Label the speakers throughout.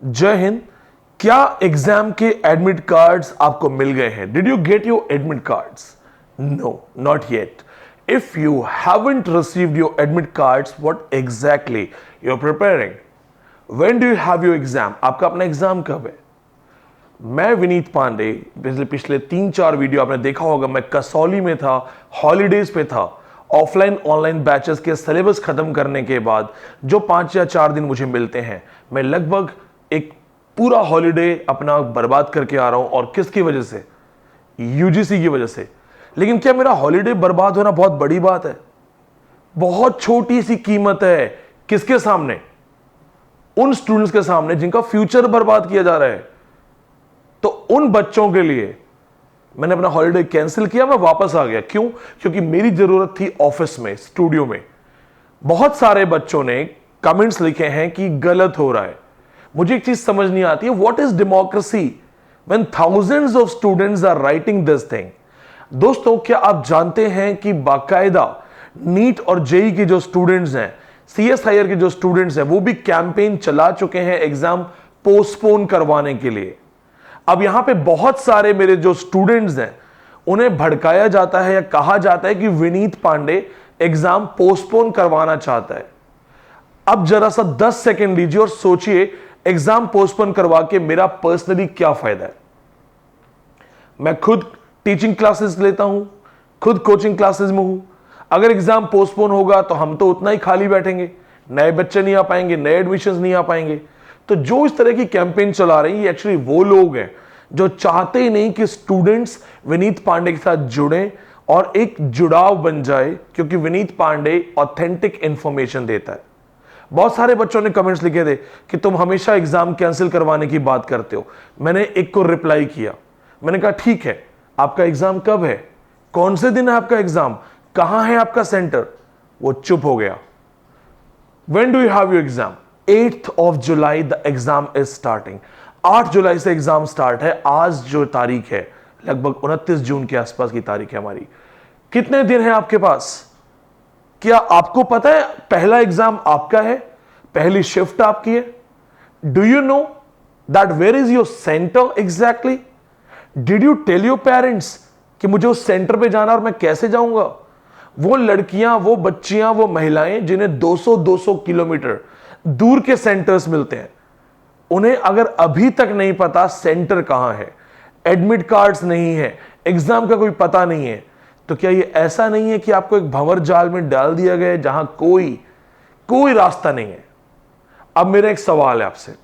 Speaker 1: जय हिंद। क्या एग्जाम के एडमिट कार्ड्स आपको मिल गए हैं? Did you get your admit cards? No, not yet. If you haven't received your admit cards, what exactly you are preparing? When do you have your exam? आपका अपना exam कब है? मैं विनीत पांडे, पिछले 3-4 वीडियो आपने देखा होगा, मैं कसौली में था, हॉलीडेज पे था। ऑफलाइन ऑनलाइन बैचेस के सिलेबस खत्म करने के बाद जो 5 या 4 दिन मुझे मिलते हैं, मैं लगभग एक पूरा हॉलीडे अपना बर्बाद करके आ रहा हूं। और किसकी वजह से? यूजीसी की वजह से। लेकिन क्या मेरा हॉलीडे बर्बाद होना बहुत बड़ी बात है? बहुत छोटी सी कीमत है। किसके सामने? उन स्टूडेंट्स के सामने जिनका फ्यूचर बर्बाद किया जा रहा है। तो उन बच्चों के लिए मैंने अपना हॉलीडे कैंसिल किया, मैं वापस आ गया। क्यों? क्योंकि मेरी जरूरत थी ऑफिस में, स्टूडियो में। बहुत सारे बच्चों ने कमेंट्स लिखे हैं कि गलत हो रहा है। मुझे एक चीज समझ नहीं आती है, what is democracy when thousands of students are writing this thing? दोस्तों, क्या आप जानते हैं कि बाकायदा नीट और जेई के जो स्टूडेंट्स हैं, सीएसआईआर के जो स्टूडेंट्स हैं, वो भी कैंपेन चला चुके हैं एग्जाम पोस्टपोन करवाने के लिए। अब यहां पे बहुत सारे मेरे जो स्टूडेंट्स हैं, उन्हें भड़काया जाता है या कहा जाता है कि विनीत पांडे एग्जाम पोस्टपोन करवाना चाहता है। अब जरा सा 10 सेकंड लीजिए और सोचिए, एग्जाम पोस्टपोन करवा के मेरा पर्सनली क्या फायदा है? मैं खुद टीचिंग क्लासेस लेता हूं, खुद कोचिंग क्लासेस में हूं। अगर एग्जाम पोस्टपोन होगा तो हम तो उतना ही खाली बैठेंगे, नए बच्चे नहीं आ पाएंगे, नए एडमिशंस नहीं आ पाएंगे। तो जो इस तरह की कैंपेन चला रही है, एक्चुअली वो लोग हैं जो चाहते ही नहीं कि स्टूडेंट्स विनीत पांडे के साथ जुड़ें और एक जुड़ाव बन जाए, क्योंकि विनीत पांडे ऑथेंटिक इंफॉर्मेशन देता है। बहुत सारे बच्चों ने कमेंट्स लिखे थे कि तुम हमेशा एग्जाम कैंसिल करवाने की बात करते हो। मैंने एक को रिप्लाई किया, मैंने कहा ठीक है, आपका एग्जाम कब है? कौन से दिन है आपका एग्जाम? कहां है आपका सेंटर? वो चुप हो गया। When do you have your exam? 8th of July the exam is starting. 8 जुलाई से एग्जाम स्टार्ट है। आज जो तारीख है, लगभग 29 जून के आसपास की तारीख है हमारी। कितने दिन है आपके पास? क्या आपको पता है पहला एग्जाम आपका है, पहली शिफ्ट आपकी है? Do you know that where is your centre exactly? Did you tell your parents कि मुझे उस सेंटर पे जाना और मैं कैसे जाऊंगा? वो लड़कियां, वो बच्चियां, वो महिलाएं जिन्हें 200-200 किलोमीटर दूर के सेंटर्स मिलते हैं, उन्हें अगर अभी तक नहीं पता सेंटर कहां है, एडमिट कार्ड्स नहीं है, एग्जाम का कोई पता नहीं है, तो क्या ये ऐसा नहीं है कि आपको एक भंवर जाल में डाल दिया गया है जहां कोई रास्ता नहीं है? अब मेरा एक सवाल है आपसे।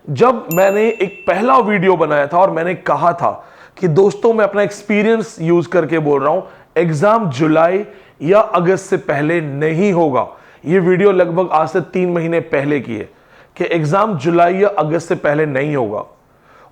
Speaker 1: जब मैंने एक पहला वीडियो बनाया था और मैंने कहा था कि दोस्तों, मैं अपना एक्सपीरियंस यूज करके बोल रहा हूं, एग्जाम जुलाई या अगस्त से पहले नहीं होगा। यह वीडियो लगभग आज से 3 महीने पहले की है कि एग्जाम जुलाई या अगस्त से पहले नहीं होगा।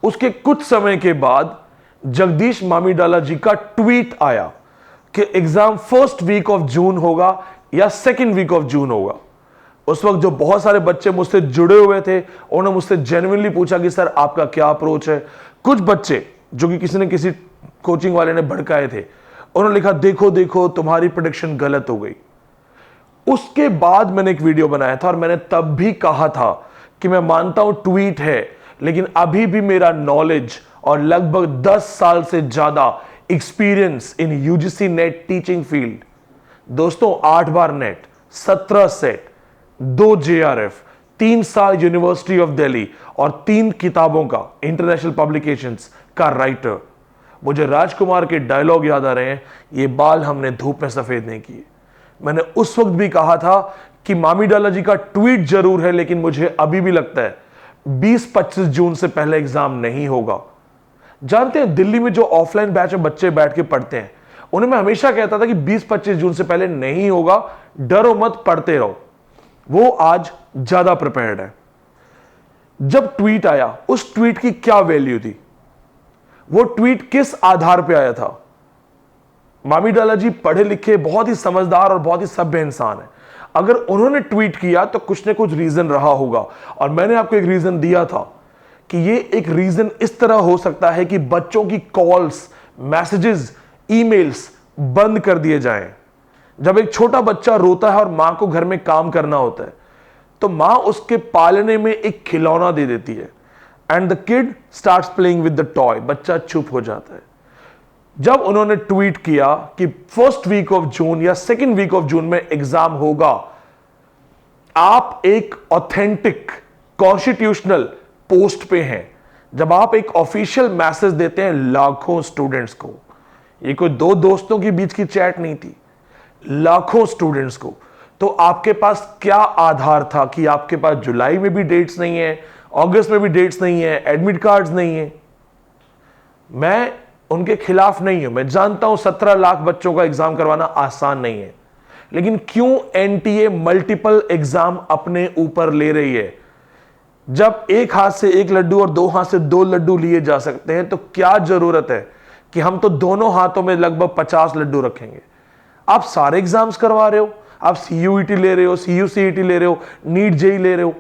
Speaker 1: उसके कुछ समय के बाद जगदीश मामीडाला जी का ट्वीट आया कि exam first week of June होगा या सेकेंड वीक ऑफ जून होगा। उस वक्त जो बहुत सारे बच्चे मुझसे जुड़े हुए थे, उन्होंने मुझसे जेन्युइनली पूछा कि सर आपका क्या अप्रोच है। कुछ बच्चे जो कि किसी न किसी कोचिंग वाले ने भड़काए थे, उन्होंने लिखा देखो देखो तुम्हारी प्रेडिक्शन गलत हो गई। उसके बाद मैंने एक वीडियो बनाया था और मैंने तब भी कहा था कि मैं मानता हूं ट्वीट है, लेकिन अभी भी मेरा नॉलेज और लगभग 10 साल से ज्यादा experience in UGC net teaching field. दोस्तों, 8 बार नेट, 17 सेट, 2 जेआरएफ, 3 साल यूनिवर्सिटी ऑफ दिल्ली और 3 किताबों का इंटरनेशनल पब्लिकेशंस का राइटर। मुझे राजकुमार के डायलॉग याद आ रहे हैं, ये बाल हमने धूप में सफेद नहीं किए। मैंने उस वक्त भी कहा था कि मामीडाला जी का ट्वीट जरूर है, लेकिन मुझे अभी भी लगता है 20-25 जून से पहले एग्जाम नहीं होगा। जानते हैं, दिल्ली में जो ऑफलाइन बैच में बच्चे बैठ के पढ़ते हैं, उन्हें मैं हमेशा कहता था कि 20-25 जून से पहले नहीं होगा, डरो मत, पढ़ते रहो। वो आज ज्यादा प्रिपेयर्ड है। जब ट्वीट आया, उस ट्वीट की क्या वैल्यू थी? वो ट्वीट किस आधार पे आया था? मामीडाला जी पढ़े लिखे, बहुत ही समझदार और बहुत ही सभ्य इंसान है। अगर उन्होंने ट्वीट किया तो कुछ न कुछ रीजन रहा होगा, और मैंने आपको एक रीजन दिया था कि ये एक रीजन इस तरह हो सकता है कि बच्चों की कॉल्स, मैसेजेस, ईमेल्स बंद कर दिए जाएं। जब एक छोटा बच्चा रोता है और मां को घर में काम करना होता है, तो मां उसके पालने में एक खिलौना दे देती है and the kid starts playing with the toy. बच्चा चुप हो जाता है। जब उन्होंने ट्वीट किया कि फर्स्ट वीक ऑफ जून या सेकेंड वीक ऑफ जून में एग्जाम होगा, आप एक ऑथेंटिक कॉन्स्टिट्यूशनल पोस्ट पे हैं। जब आप एक ऑफिशियल मैसेज देते हैं लाखों स्टूडेंट्स को, ये कोई दो दोस्तों के बीच की चैट नहीं थी, लाखों स्टूडेंट्स को, तो आपके पास क्या आधार था कि आपके पास जुलाई में भी डेट्स नहीं है, अगस्त में भी डेट्स नहीं है, एडमिट कार्ड्स नहीं है? मैं उनके खिलाफ नहीं हूं। मैं जानता हूं 17 लाख बच्चों का एग्जाम करवाना आसान नहीं है, लेकिन क्यों एनटीए मल्टीपल एग्जाम अपने ऊपर ले रही है? जब एक हाथ से एक लड्डू और दो हाथ से दो लड्डू लिए जा सकते हैं, तो क्या जरूरत है कि हम तो दोनों हाथों में लगभग 50 लड्डू रखेंगे? आप सारे एग्जाम्स करवा रहे हो, आप सीयूईटी ले रहे हो, सीयूसीईटी ले रहे हो, नीट जेई ले रहे हो।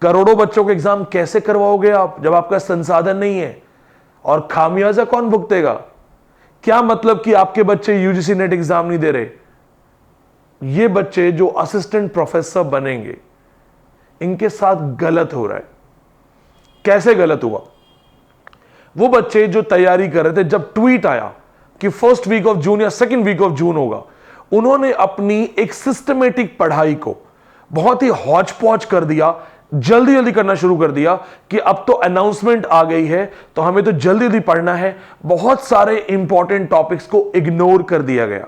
Speaker 1: करोड़ों बच्चों के एग्जाम कैसे करवाओगे आप जब आपका संसाधन नहीं है? और खामियाजा कौन भुगतेगा? क्या मतलब कि आपके बच्चे यूजीसी नेट एग्जाम नहीं दे रहे? ये बच्चे जो असिस्टेंट प्रोफेसर बनेंगे, इनके साथ गलत हो रहा है। कैसे गलत हुआ? वो बच्चे जो तैयारी कर रहे थे, जब ट्वीट आया कि फर्स्ट वीक ऑफ जून या सेकेंड वीक ऑफ जून होगा, उन्होंने अपनी एक सिस्टमेटिक पढ़ाई को बहुत ही हौच पौच कर दिया, जल्दी जल्दी करना शुरू कर दिया कि अब तो अनाउंसमेंट आ गई है तो हमें तो जल्दी जल्दी पढ़ना है। बहुत सारे इंपॉर्टेंट टॉपिक्स को इग्नोर कर दिया गया।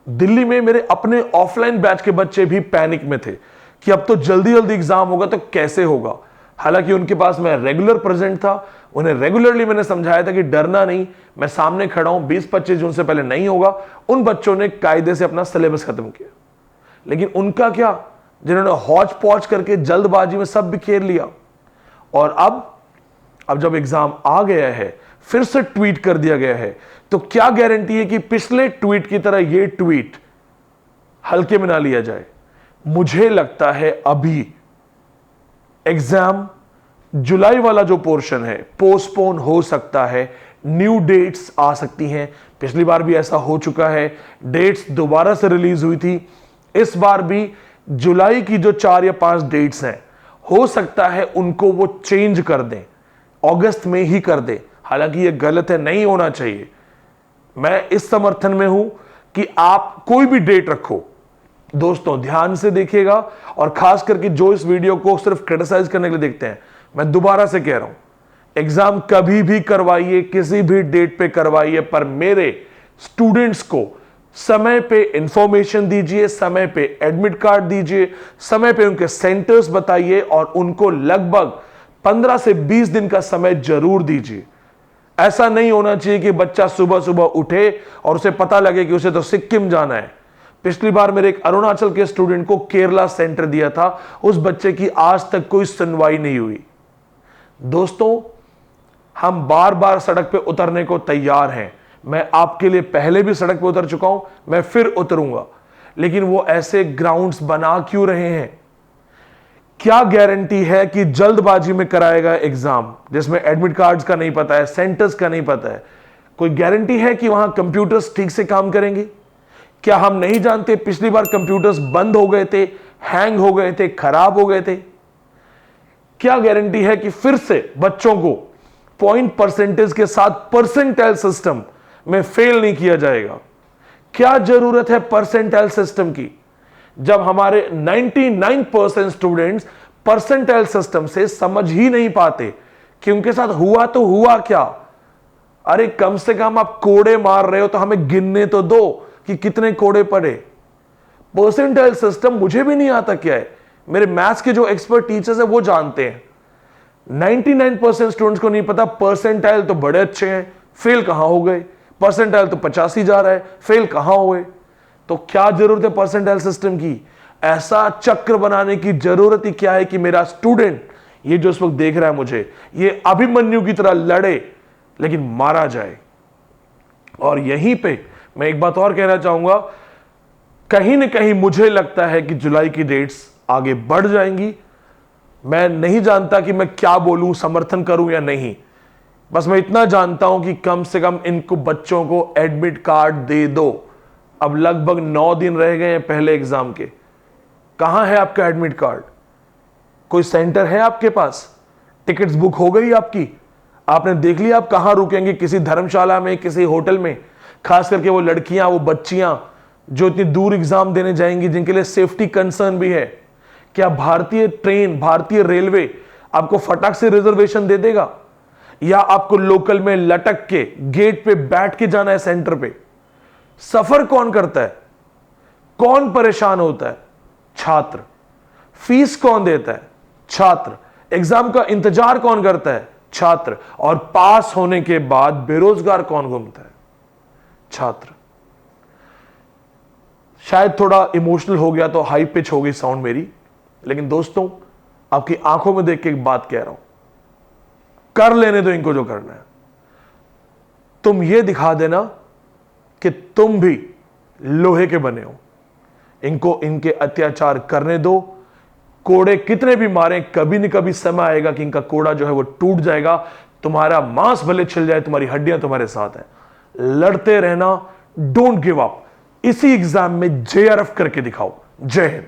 Speaker 1: दिल्ली में मेरे अपने ऑफलाइन बैच के बच्चे भी पैनिक में थे कि अब तो जल्दी जल्दी एग्जाम होगा तो कैसे होगा। हालांकि उनके पास मैं रेगुलर प्रेजेंट था, उन्हें रेगुलरली मैंने समझाया था कि डरना नहीं, मैं सामने खड़ा हूं, 20-25 जून से पहले नहीं होगा। उन बच्चों ने कायदे से अपना सिलेबस खत्म किया। लेकिन उनका क्या, जिन्होंने हौच पौच करके जल्दबाजी में सब बिखेर लिया। और अब जब एग्जाम आ गया है, फिर से ट्वीट कर दिया गया है, तो क्या गारंटी है कि पिछले ट्वीट की तरह यह ट्वीट हल्के में ना लिया जाए? मुझे लगता है अभी एग्जाम जुलाई वाला जो पोर्शन है पोस्टपोन हो सकता है, न्यू डेट्स आ सकती हैं। पिछली बार भी ऐसा हो चुका है, डेट्स दोबारा से रिलीज हुई थी। इस बार भी जुलाई की जो 4 या 5 डेट्स हैं, हो सकता है उनको वो चेंज कर दें, अगस्त में ही कर दें। हालांकि ये गलत है, नहीं होना चाहिए। मैं इस समर्थन में हूं कि आप कोई भी डेट रखो। दोस्तों ध्यान से देखिएगा, और खास करके जो इस वीडियो को सिर्फ क्रिटिसाइज करने के लिए देखते हैं, मैं दोबारा से कह रहा हूं, एग्जाम कभी भी करवाइए, किसी भी डेट पे करवाइए, पर मेरे स्टूडेंट्स को समय पे इंफॉर्मेशन दीजिए, समय पे एडमिट कार्ड दीजिए, समय पे उनके सेंटर्स बताइए, और उनको लगभग 15 से 20 दिन का समय जरूर दीजिए। ऐसा नहीं होना चाहिए कि बच्चा सुबह सुबह उठे और उसे पता लगे कि उसे तो सिक्किम जाना है। पिछली बार मेरे एक अरुणाचल के स्टूडेंट को केरला सेंटर दिया था, उस बच्चे की आज तक कोई सुनवाई नहीं हुई। दोस्तों, हम बार बार सड़क पे उतरने को तैयार हैं। मैं आपके लिए पहले भी सड़क पे उतर चुका हूं, मैं फिर उतरूंगा। लेकिन वो ऐसे ग्राउंड्स बना क्यों रहे हैं? क्या गारंटी है कि जल्दबाजी में कराएगा एग्जाम जिसमें एडमिट कार्ड्स का नहीं पता है, सेंटर्स का नहीं पता है? कोई गारंटी है कि वहां कंप्यूटर्स ठीक से काम करेंगे? क्या हम नहीं जानते पिछली बार कंप्यूटर्स बंद हो गए थे, हैंग हो गए थे, खराब हो गए थे? क्या गारंटी है कि फिर से बच्चों को पॉइंट परसेंटेज के साथ परसेंटाइल सिस्टम में फेल नहीं किया जाएगा? क्या जरूरत है परसेंटाइल सिस्टम की जब हमारे 99% स्टूडेंट्स परसेंटाइल सिस्टम से समझ ही नहीं पाते कि उनके साथ हुआ तो हुआ क्या? अरे कम से कम आप कोड़े मार रहे हो तो हमें गिनने तो दो कि कितने कोड़े पड़े। परसेंटाइल सिस्टम मुझे भी नहीं आता क्या है, मेरे मैथ्स के जो एक्सपर्ट टीचर्स हैं वो जानते हैं। 99% स्टूडेंट्स को नहीं पता परसेंटाइल तो बड़े अच्छे हैं, फेल कहां हो गए? परसेंटाइल तो 85 जा रहा है, फेल कहां हुए? तो क्या जरूरत है परसेंटाइल सिस्टम की? ऐसा चक्र बनाने की जरूरत ही क्या है कि मेरा स्टूडेंट, ये जो इस वक्त देख रहा है मुझे, ये अभिमन्यु की तरह लड़े लेकिन मारा जाए। और यहीं पे मैं एक बात और कहना चाहूंगा, कहीं ना कहीं मुझे लगता है कि जुलाई की डेट्स आगे बढ़ जाएंगी। मैं नहीं जानता कि मैं क्या बोलूं, समर्थन करूं या नहीं। बस मैं इतना जानता हूं कि कम से कम इनको बच्चों को एडमिट कार्ड दे दो। अब लगभग 9 दिन रह गए हैं पहले एग्जाम के। कहां है आपका एडमिट कार्ड? कोई सेंटर है आपके पास? टिकट्स बुक हो गई आपकी? आपने देख लिया आप कहां रुकेंगे? किसी धर्मशाला में, किसी होटल में? खास करके वो लड़कियां, वो बच्चियां जो इतनी दूर एग्जाम देने जाएंगी, जिनके लिए सेफ्टी कंसर्न भी है, क्या भारतीय ट्रेन, भारतीय रेलवे आपको फटाक से रिजर्वेशन दे देगा, या आपको लोकल में लटक के गेट पे बैठ के जाना है सेंटर पे? सफर कौन करता है? कौन परेशान होता है? छात्र। फीस कौन देता है? छात्र। एग्जाम का इंतजार कौन करता है? छात्र। और पास होने के बाद बेरोजगार कौन घूमता है? छात्र। शायद थोड़ा इमोशनल हो गया तो हाई पिच हो गई साउंड मेरी, लेकिन दोस्तों आपकी आंखों में देख के एक बात कह रहा हूं, कर लेने दो इनको जो करना है। तुम ये दिखा देना कि तुम भी लोहे के बने हो। इनको इनके अत्याचार करने दो। कोड़े कितने भी मारें, कभी न कभी समय आएगा कि इनका कोड़ा जो है वो टूट जाएगा। तुम्हारा मांस भले छिल जाए, तुम्हारी हड्डियां तुम्हारे साथ हैं। लड़ते रहना, डोंट गिव अप। इसी एग्जाम में जेआरएफ करके दिखाओ। जय हिंद।